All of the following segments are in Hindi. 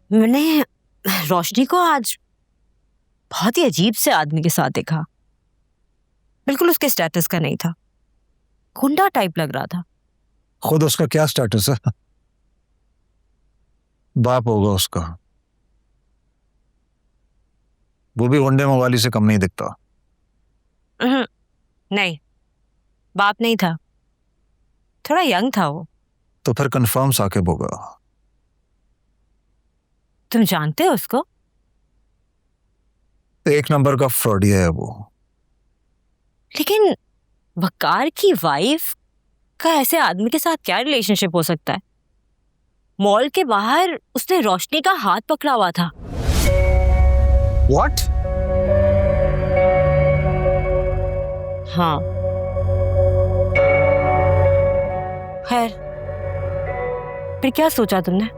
मैंने रोशनी को आज बहुत ही अजीब से आदमी के साथ देखा। बिल्कुल उसके स्टेटस का नहीं था, गुंडा टाइप लग रहा था। खुद उसका क्या स्टेटस है? बाप होगा उसका, वो भी गुंडे मवाली से कम नहीं दिखता। नहीं, बाप नहीं था, थोड़ा यंग था वो। तो फिर कंफर्म साकिब होगा। तुम जानते हो उसको? एक नंबर का फ्रॉडिया है वो। लेकिन वकार की वाइफ का ऐसे आदमी के साथ क्या रिलेशनशिप हो सकता है? मॉल के बाहर उसने रोशनी का हाथ पकड़ा हुआ था। What? हाँ, खैर, फिर क्या सोचा तुमने?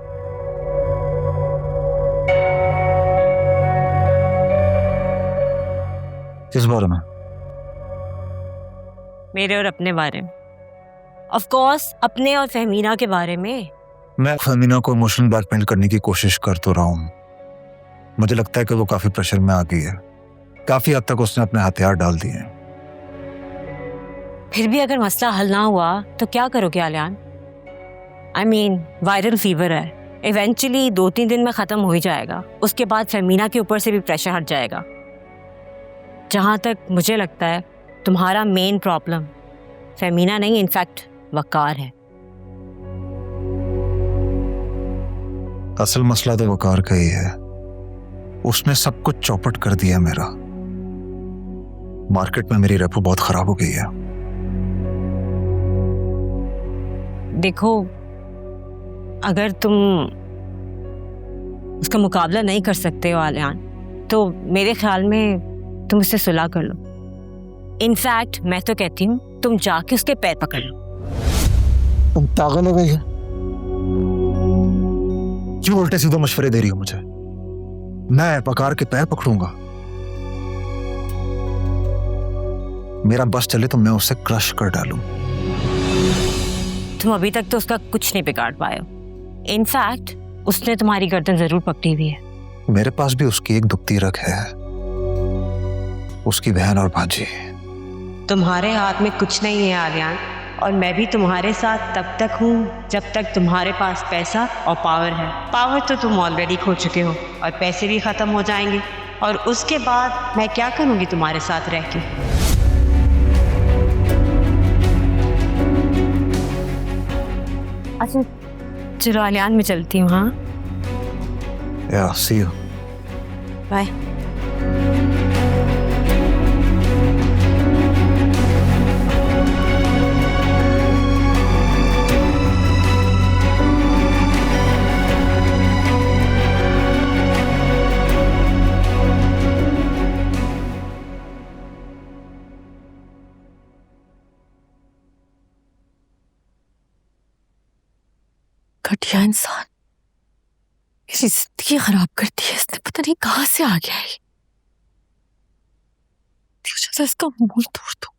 किस बारे में? मेरे और अपने बारे में। ऑफ कोर्स अपने और फहमीना के बारे में। मैं फहमीना को इमोशनल ब्लैकमेल करने की कोशिश कर तो रहा हूँ। मुझे लगता है कि वो काफी प्रेशर में आ गई है। काफी हद तक उसने अपने हथियार डाल दिए हैं। फिर भी अगर मसला हल ना हुआ तो क्या करोगे Aliyan? I mean, viral fever है, इवेंचुअली 2-3 दिन में खत्म हो ही जाएगा। उसके बाद फहमीना के ऊपर से भी प्रेशर हट जाएगा। जहां तक मुझे लगता है तुम्हारा मेन प्रॉब्लम फहमीना नहीं, इनफैक्ट वकार है। असल मसला तो वकार का ही है। उसने सब कुछ चौपट कर दिया मेरा। मार्केट में मेरी रेपो बहुत खराब हो गई है। देखो, अगर तुम उसका मुकाबला नहीं कर सकते हो आलियान, तो मेरे ख्याल में तुम उससे सुलह कर लो। इनफैक्ट मैं तो कहती हूँ तुम जाके उसके पैर पकड़ लो। तुम पागल हो गई है? क्यों उल्टे सीधे मशवरे दे रही हो मुझे? मैं वकार के पैर पकड़ूंगा? मेरा बस चले तो मैं उसे क्रश कर डालूं। तुम अभी तक तो उसका कुछ नहीं बिगाड़ पाए हो। इनफैक्ट उसने तुम्हारी गर्दन जरूर पकड़ी हुई है। मेरे पास भी उसकी एक दुखती रग है, उसकी बहन और भांजी। तुम्हारे हाथ में कुछ नहीं है आलियान, और मैं भी तुम्हारे साथ तब तक हूँ जब तक तुम्हारे पास पैसा और पावर है। पावर तो तुम ऑलरेडी खो चुके हो और पैसे भी खत्म हो जाएंगे, और उसके बाद मैं क्या करूँगी तुम्हारे साथ रह के? अच्छा चलो आलियान, में चलती हूँ। हाँ, या सी यू, बाय। घटिया इंसान, मेरी जिंदगी खराब कर दी है इसने। पता नहीं कहां से आ गया है। सोचा इसका मुंह तोड़ दूं।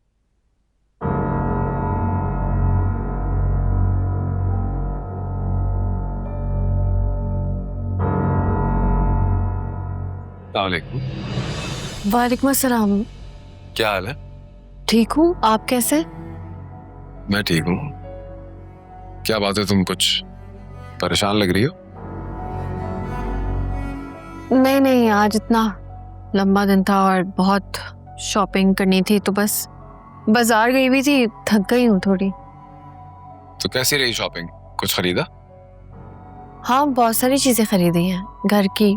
वालेकुम अस्सलाम। क्या हाल है? ठीक हूँ, आप कैसे? मैं ठीक हूँ। क्या बात है, तुम कुछ परेशान लग रही हो? नहीं नहीं, आज इतना लंबा दिन था और बहुत शॉपिंग करनी थी, तो बस बाजार गई हुई थी, थक गई हूँ थोड़ी। तो कैसी रही शॉपिंग? कुछ खरीदा? हाँ, बहुत सारी चीजें खरीदी हैं घर की।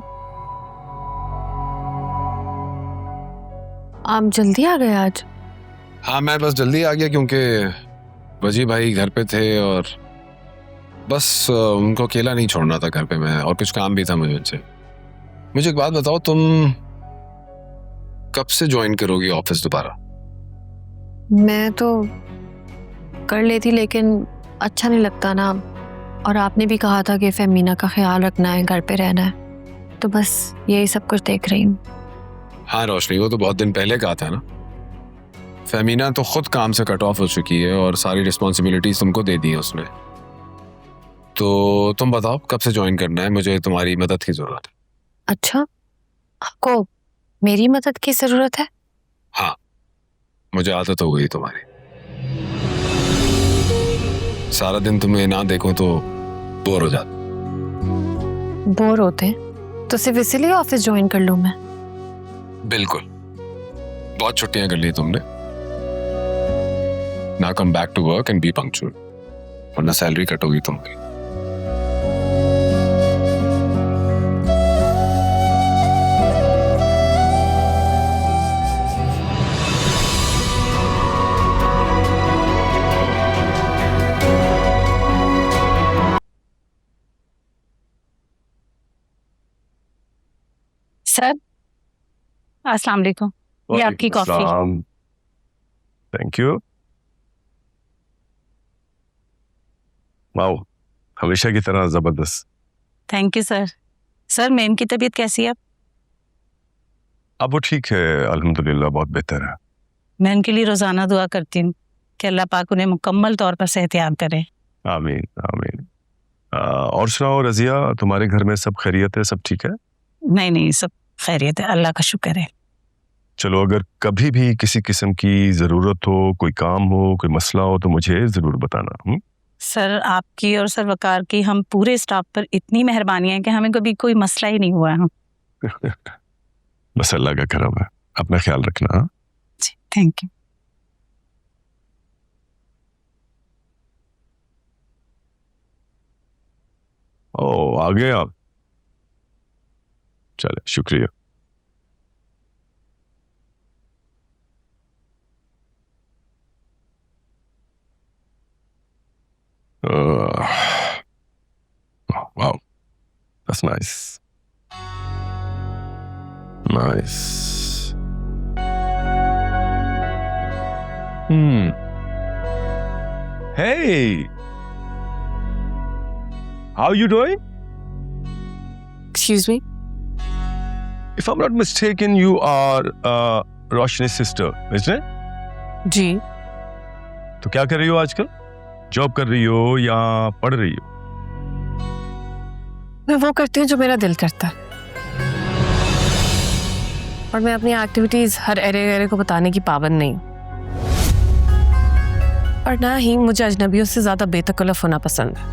आप जल्दी आ गए आज? हाँ, मैं बस जल्दी आ गया क्योंकि वजी भाई घर पे थे और बस उनको अकेला नहीं छोड़ना था घर पे मैं, और कुछ काम भी था मुझे उनसे। मुझे एक बात बताओ, तुम कब से ज्वाइन करोगी ऑफिस दोबारा? मैं तो कर लेती, लेकिन अच्छा नहीं लगता ना। और आपने भी कहा था कि फहमीना का ख्याल रखना है, घर पे रहना है, तो बस यही सब कुछ देख रही हूँ। हाँ रोशनी, वो तो बहुत दिन पहले कहा था ना। फहमीना तो खुद काम से कट ऑफ हो चुकी है और सारी रिस्पॉन्सिबिलिटीज तुमको दे दी है उसने। तो तुम बताओ कब से ज्वाइन करना है? मुझे तुम्हारी मदद की जरूरत है। अच्छा, आपको मेरी मदद की जरूरत है? हाँ, मुझे आदत हो गई तुम्हारी। सारा दिन तुम्हें ना देखूं तो बोर हो जाता। बोर होते हैं तो सिर्फ इसीलिए ऑफिस ज्वाइन कर लूं मैं? बिल्कुल, बहुत छुट्टियां कर ली तुमने। ना come back to work and be punctual, वरना सैलरी कट होगी तुम्हारी। सर, अस्सलाम वालेकुम। ये आपकी कॉफी। Thank you. वाओ, हमेशा की तरह जबरदस्त। Thank you sir. Sir, ma'am की तबीयत कैसी है? अब वो ठीक है, अल्हम्दुलिल्लाह, बहुत बेहतर है। मैं उनके लिए रोजाना दुआ करती हूँ कि अल्लाह पाक उन्हें मुकम्मल तौर पर सेहतयाब करे। आमीन आमीन। और सुनाओ रजिया, तुम्हारे घर में सब खैरियत है, सब ठीक है? नहीं, सब खैरियत है, अल्लाह का शुक्र है। चलो, अगर कभी भी किसी किस्म की जरूरत हो, कोई काम हो, कोई मसला हो, तो मुझे जरूर बताना। सर, आपकी और सर वकार की हम पूरे स्टाफ पर इतनी मेहरबानी है कि हमें कभी कोई मसला ही नहीं हुआ है। बस अल्लाह का करम है। अपना ख्याल रखना। हाँ? जी, थैंक यू। ओ, आ गए आप? चले, शुक्रिया। Wow, that's nice. Nice. Hey, how you doing? Excuse me? If I'm not mistaken, you are Roshni's sister, isn't it? जी। तो क्या कर रही हो आजकल? जॉब कर रही हो या पढ़ रही हो? मैं वो करती हूँ जो मेरा दिल करता है, और मैं अपनी एक्टिविटीज हर एरे को बताने की पाबंद नहीं हूँ, और ना ही मुझे अजनबियों से ज्यादा बेतकल्लफ होना पसंद है।